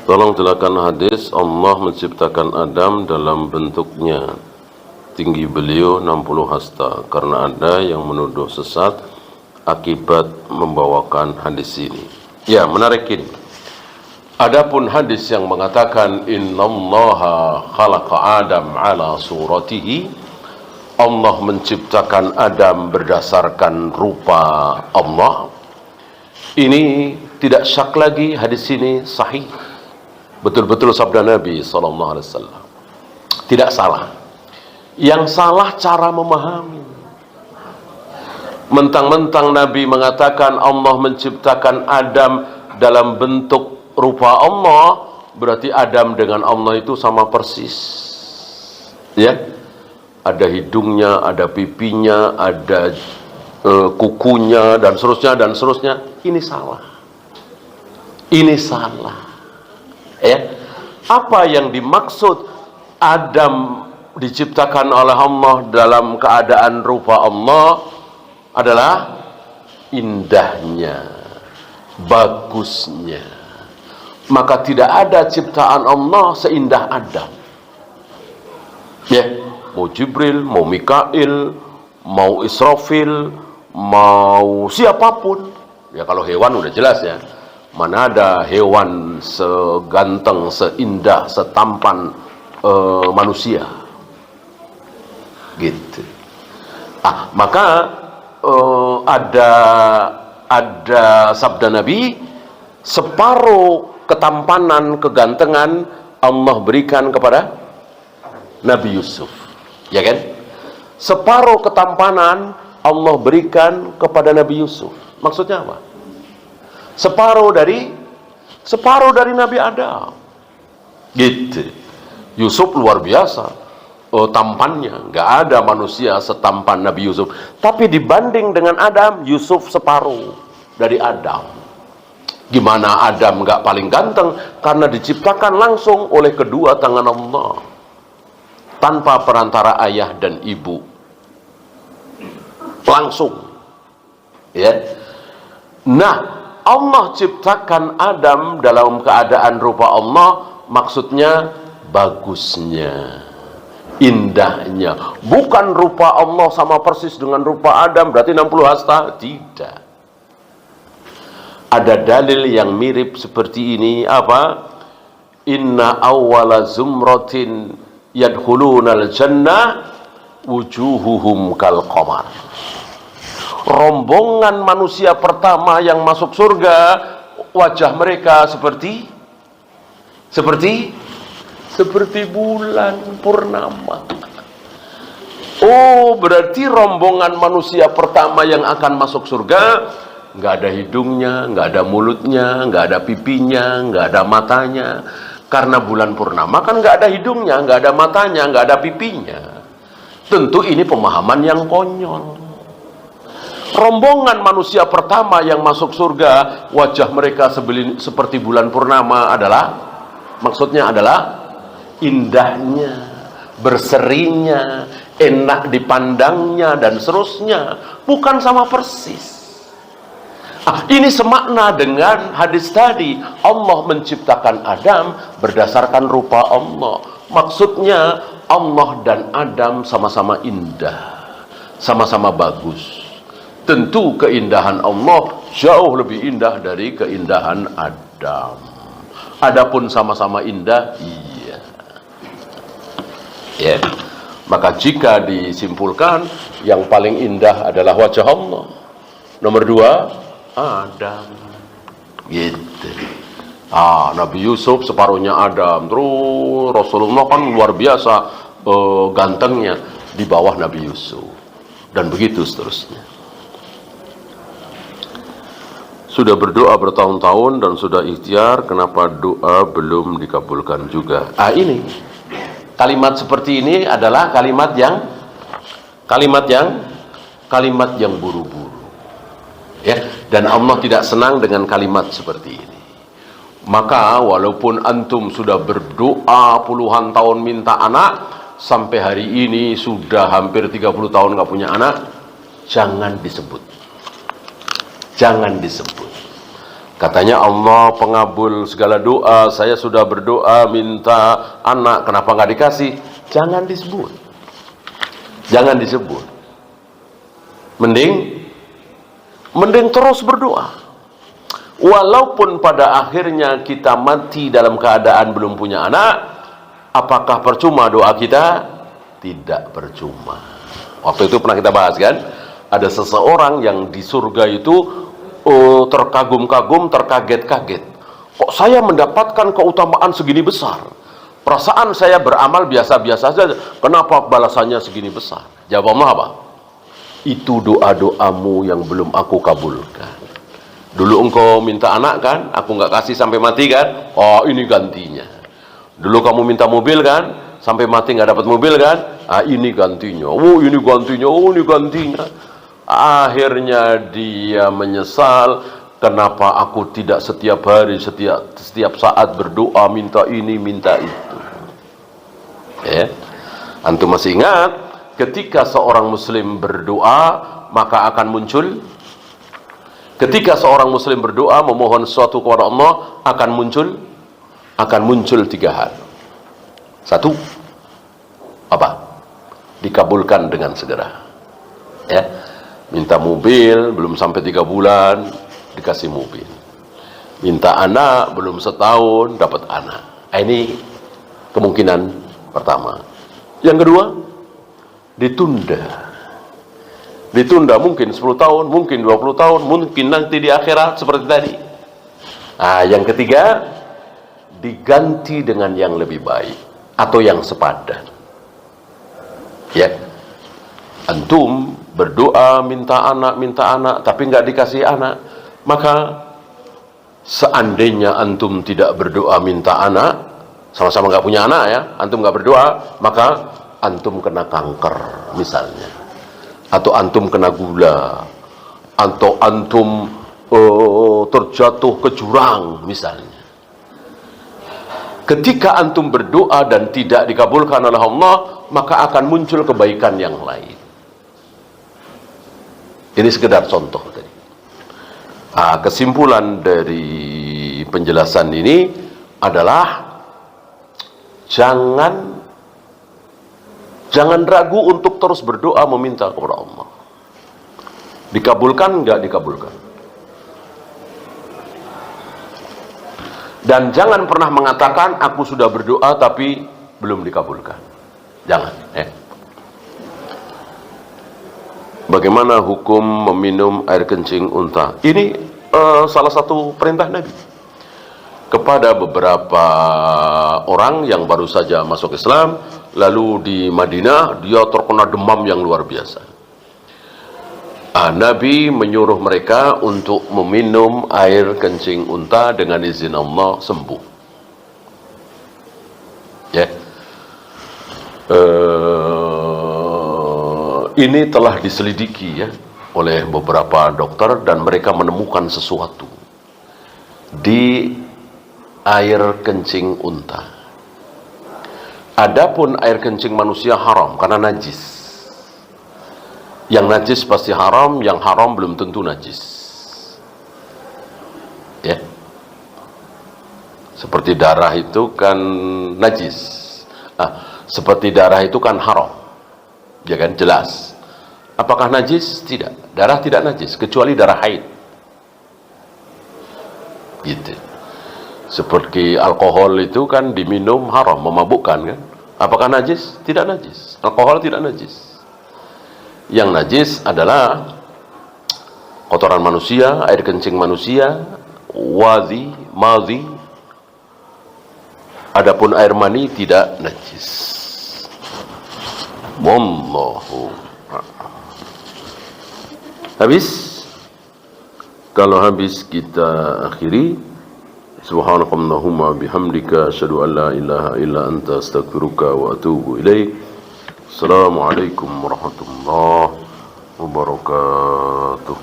Tolong jelaskan hadis Allah menciptakan Adam dalam bentuknya tinggi beliau 60 hasta, karena ada yang menuduh sesat akibat membawakan hadis ini. Ya, menarik ini. Adapun hadis yang mengatakan innallaha khalaqa Adam ala suratihi, Allah menciptakan Adam berdasarkan rupa Allah, ini tidak syak lagi hadis ini sahih. Betul-betul sabda Nabi SAW. Tidak salah. Yang salah cara memahami. Mentang-mentang Nabi mengatakan Allah menciptakan Adam dalam bentuk rupa Allah, berarti Adam dengan Allah itu sama persis. Ya, ada hidungnya, ada pipinya, ada kukunya, dan seterusnya, dan seterusnya. Ini salah. Ini salah. Ya, apa yang dimaksud Adam diciptakan oleh Allah dalam keadaan rupa Allah adalah indahnya, bagusnya. Maka tidak ada ciptaan Allah seindah Adam. Ya, mau Jibril, mau Mikail, mau Israfil, mau siapapun. Ya, kalau hewan udah jelas ya. Mana ada hewan seganteng, seindah, setampan manusia, gitu. Maka ada sabda Nabi, separuh ketampanan, kegantengan Allah berikan kepada Nabi Yusuf, ya kan? Separuh ketampanan Allah berikan kepada Nabi Yusuf. Maksudnya apa? Separuh dari Nabi Adam, gitu. Yusuf luar biasa tampannya, nggak ada manusia setampan Nabi Yusuf. Tapi dibanding dengan Adam, Yusuf separuh dari Adam. Gimana Adam nggak paling ganteng? Karena diciptakan langsung oleh kedua tangan Allah, tanpa perantara ayah dan ibu, langsung. Ya. Nah, Allah ciptakan Adam dalam keadaan rupa Allah, maksudnya bagusnya, indahnya. Bukan rupa Allah sama persis dengan rupa Adam, berarti 60 hasta. Tidak. Ada dalil yang mirip seperti ini, apa? Inna awwala zumratin yadkhulunal jannah wujuhuhum kal qamar. Rombongan manusia pertama yang masuk surga, wajah mereka seperti bulan purnama. Oh, berarti rombongan manusia pertama yang akan masuk surga nggak ada hidungnya, nggak ada mulutnya, nggak ada pipinya, nggak ada matanya. Karena bulan purnama kan nggak ada hidungnya, nggak ada matanya, nggak ada pipinya. Tentu ini pemahaman yang konyol. Rombongan manusia pertama yang masuk surga, wajah mereka seperti bulan purnama adalah, maksudnya adalah indahnya, berserinya, enak dipandangnya, dan seterusnya. Bukan sama persis. Ini semakna dengan hadis tadi. Allah menciptakan Adam berdasarkan rupa Allah. Maksudnya Allah dan Adam sama-sama indah, sama-sama bagus. Tentu keindahan Allah jauh lebih indah dari keindahan Adam. Adapun sama-sama indah, iya. Ya. Maka jika disimpulkan, yang paling indah adalah wajah Allah. Nomor 2, Adam. Gitu. Nabi Yusuf separuhnya Adam. Terus Rasulullah kan luar biasa gantengnya di bawah Nabi Yusuf. Dan begitu seterusnya. Sudah berdoa bertahun-tahun dan sudah ikhtiar, kenapa doa belum dikabulkan juga? Ini kalimat seperti ini adalah kalimat yang buru-buru. Ya, dan Allah tidak senang dengan kalimat seperti ini. Maka walaupun antum sudah berdoa puluhan tahun minta anak, sampai hari ini sudah hampir 30 tahun nggak punya anak, jangan disebut. Katanya Allah pengabul segala doa, saya sudah berdoa minta anak, kenapa nggak dikasih? Jangan disebut. Jangan disebut. Mending terus berdoa. Walaupun pada akhirnya kita mati dalam keadaan belum punya anak, apakah percuma doa kita? Tidak percuma. Waktu itu pernah kita bahas kan, ada seseorang yang di surga itu terkagum-kagum, terkaget-kaget. Kok saya mendapatkan keutamaan segini besar? Perasaan saya beramal biasa-biasa saja. Kenapa balasannya segini besar? Jawab Allah apa? Itu doa-doamu yang belum aku kabulkan. Dulu engkau minta anak kan, aku nggak kasih sampai mati kan? Oh, ini gantinya. Dulu kamu minta mobil kan, sampai mati nggak dapat mobil kan? Ah, ini gantinya. Oh, ini gantinya. Oh, ini gantinya. Akhirnya dia menyesal, kenapa aku tidak setiap hari, setiap saat berdoa minta ini, minta itu. Ya. Antum masih ingat ketika seorang muslim berdoa maka akan muncul, ketika seorang muslim berdoa memohon sesuatu kepada Allah akan muncul 3 hal. 1, apa? Dikabulkan dengan segera. Ya. Minta mobil, belum sampai 3 bulan, dikasih mobil. Minta anak, belum setahun, dapat anak. Ini kemungkinan pertama. Yang kedua, ditunda. Ditunda mungkin 10 tahun, mungkin 20 tahun, mungkin nanti di akhirat seperti tadi. Nah, yang ketiga, diganti dengan yang lebih baik atau yang sepadan. Ya. Antum berdoa minta anak, tapi nggak dikasih anak, maka seandainya antum tidak berdoa minta anak, sama-sama nggak punya anak ya, antum nggak berdoa, maka antum kena kanker misalnya, atau antum kena gula, atau antum terjatuh ke jurang misalnya. Ketika antum berdoa dan tidak dikabulkan oleh Allah, maka akan muncul kebaikan yang lain. Ini sekedar contoh tadi. Kesimpulan dari penjelasan ini adalah jangan ragu untuk terus berdoa meminta kepada Allah. Dikabulkan enggak dikabulkan. Dan jangan pernah mengatakan aku sudah berdoa tapi belum dikabulkan. Jangan. Bagaimana hukum meminum air kencing unta? Ini salah satu perintah Nabi kepada beberapa orang yang baru saja masuk Islam, lalu di Madinah dia terkena demam yang luar biasa. Nabi menyuruh mereka untuk meminum air kencing unta, dengan izin Allah sembuh. Ya. Ini telah diselidiki ya oleh beberapa dokter dan mereka menemukan sesuatu di air kencing unta. Adapun air kencing manusia haram karena najis. Yang najis pasti haram, yang haram belum tentu najis. Ya. Seperti darah itu kan najis. Seperti darah itu kan haram. Ya kan, jelas. Apakah najis? Tidak. Darah tidak najis kecuali darah haid. Gitu. Seperti alkohol itu kan diminum haram, memabukkan kan? Apakah najis? Tidak najis. Alkohol tidak najis. Yang najis adalah kotoran manusia, air kencing manusia, wazi, mazi. Adapun air mani tidak najis. Wallahu. Habis? Kalau habis kita akhiri. Subhanakallahumma bihamdika asyhadu an la ilaha illa anta astaghfiruka wa atubu ilaik. Assalamualaikum warahmatullahi wabarakatuh.